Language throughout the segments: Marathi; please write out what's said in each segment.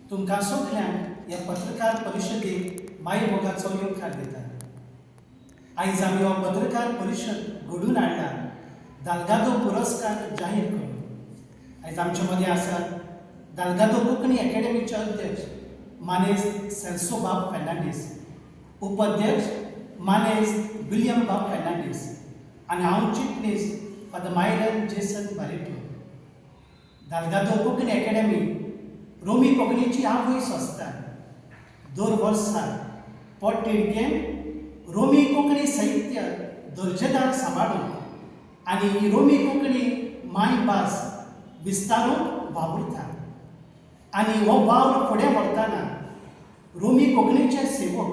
तुमकां सगळ्यांक ह्या पत्रकार परिशदेक माय मोगाचो येवकार दिता. आयज आमी हो पत्रकार परिशद घडून हाडला दालगादो पुरस्कार जाहीर करून. आयज आमचे मदीं आसात दालगादो कोंकणी अकॅडमीचे अध्यक्ष मानेज सेल्सो बाब फेर्नांडीस, उपाध्यक्ष मानेज विलियम बाब फेर्नांडीस आनी हांव चिटणीस father Myron Jason Barreto. Dalgado Konkani academy Romney कोंकणीची आवय संस्था दर वर्सा पोटतिडकेन रोमी कोंकणी साहित्य दर्जेदार सांबाळून आनी रोमी कोंकणी मायभास विस्तारूंक वावुरता. आनी हो वावर फुडें व्हरतना रोमी कोंकणीचे सेवक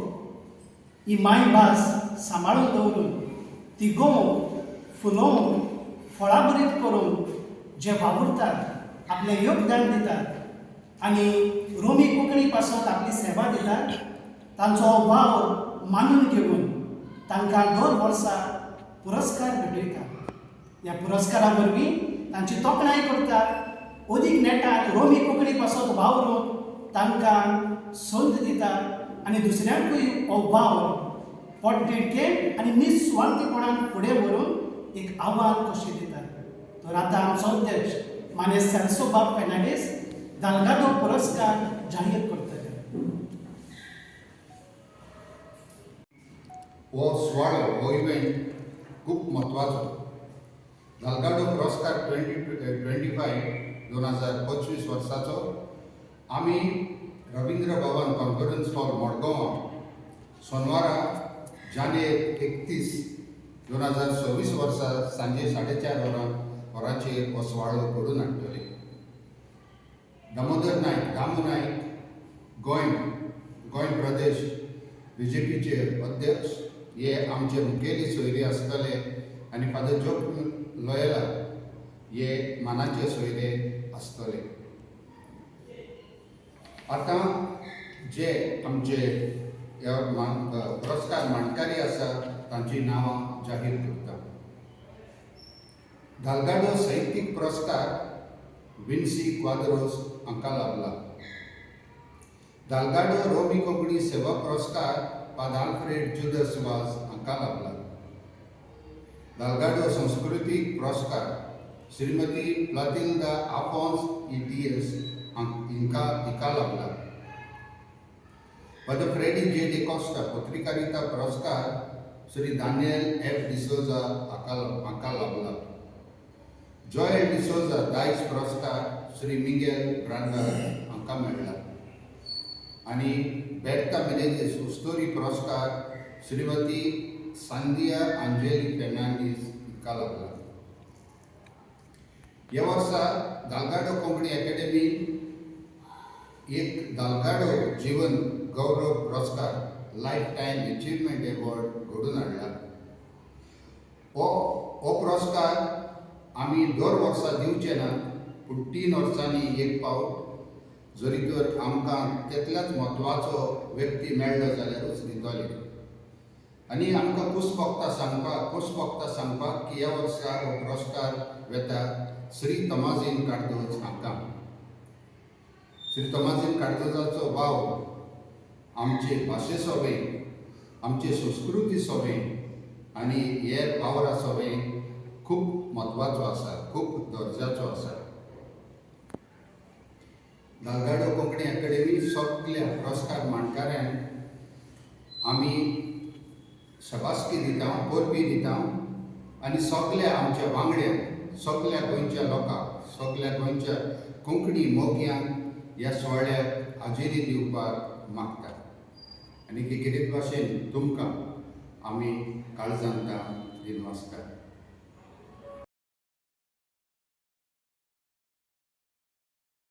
ही मायभास सांबाळून दवरून ती गोमूंक फुलोवंक फळाबरीत करून जे वावुरतात, आपलें योगदान दितात आनी रोमी कोंकणी पासून आपली सेवा दितात, तांचो हो वावर मानून घेवन तांकां दर वर्सा पुरस्कार भेटयता. ह्या पुरस्कारा वरवीं तांची तोखणाय करतात, अदीक नेटान रोमी कोंकणी पासून वावरून तांकां संद दितात आनी दुसऱ्यांकूय हो वावर पोटतिडकेन आनी निस्वार्थीपणान फुडें व्हरून एक आव्हान कशें दितात. तर आतां आमचो अध्यक्ष मानेज सेल्सो बाब फेर्नांडीस दालगादो पुरस्कार जाहीर करतले. हो सुवाळो हो इव्हेंट खूब म्हत्वाचो. दालगादो पुरस्कार 2025 वर्साचो आमी रवींद्र भवन कॉन्फरन्स हॉल मडगांवां सोनवारा जानेर 31, 2026 वर्सा सांजे 4:30 वरांचेर हो सुवाळो घडोवन हाडटले. दामोदर नायक, दामू नायक, गोंय प्रदेश BJPचे अध्यक्ष हे आमचे मुखेली सोयरे आसतले आनी फादर जोक लोयला हे मानाचे सोयरे आसतले. आतां जे आमचे पुरस्कार मानकारी आसा तांची नांवां जाहीर करता. दालगादो साहित्यीक पुरस्कार विन्सी क्वाद्रोस हांकां लाभला. दालगादो रोमी कोंकणी सेवा पुरस्कार फादर आल्फ्रेड जुदस वाज हांकां लाभला. दालगादो संस्कृतीक पुरस्कार श्रीमती प्लातिल्दा आफॉन्स ETS हिका लाभला. Father Freddy J. डिकोस्टा पत्रकारिता पुरस्कार श्री दानियल F. डिसोजा हांकां लाभला. जॉयल डिसोजा दायज पुरस्कार श्री मिगेल ब्रांडर हांकां मेळ्ळा. आनी बेर्ता मेनेझेस उस्तोरी पुरस्कार श्रीमती सांदिया आंजेली फेर्नांडीस हिका लाभला. ह्या वर्सा दालगादो कोंकणी अकॅडमी एक दालगादो जीवन गौरव पुरस्कार लायफ टायम अचिव्हमेंट अवॉर्ड घडोवन हाडला. हो पुरस्कार आमी दर वर्सा दिवचे ना, पूण 3 वर्सांनी एक फावट जरी तर आमकां तितल्याच म्हत्वाचो व्यक्ती मेळ्ळो जाल्यारूच दितले. आनी आमकां खुशभोगता सांगपाक की ह्या वर्सा हो पुरस्कार वेता श्री तमाजीन कार्दोज हांकां. श्री तमाजीन कार्दोजाचो वाव आमचे भाशे सोबें, आमचे संस्कृती सोबें आनी हेर वावरा सोबें खूब म्हत्वाचो आसा, खूब दर्जाचो आसा. दालगादो कोंकणी अकॅडमी सगळ्या पुरस्कार मानकाऱ्यांक आमी शबासकी दिता, परबी दिता आनी सगळ्या आमच्या वांगड्यांक, सगळ्या गोंयच्या लोकांक, सगळ्या गोंयच्या कोंकणी मोग्यांक ह्या सुवाळ्याक हाजेरी दिवपाक मागता. आनी कितें भाशेन तुमकां आमी काळजांता दिनवासता.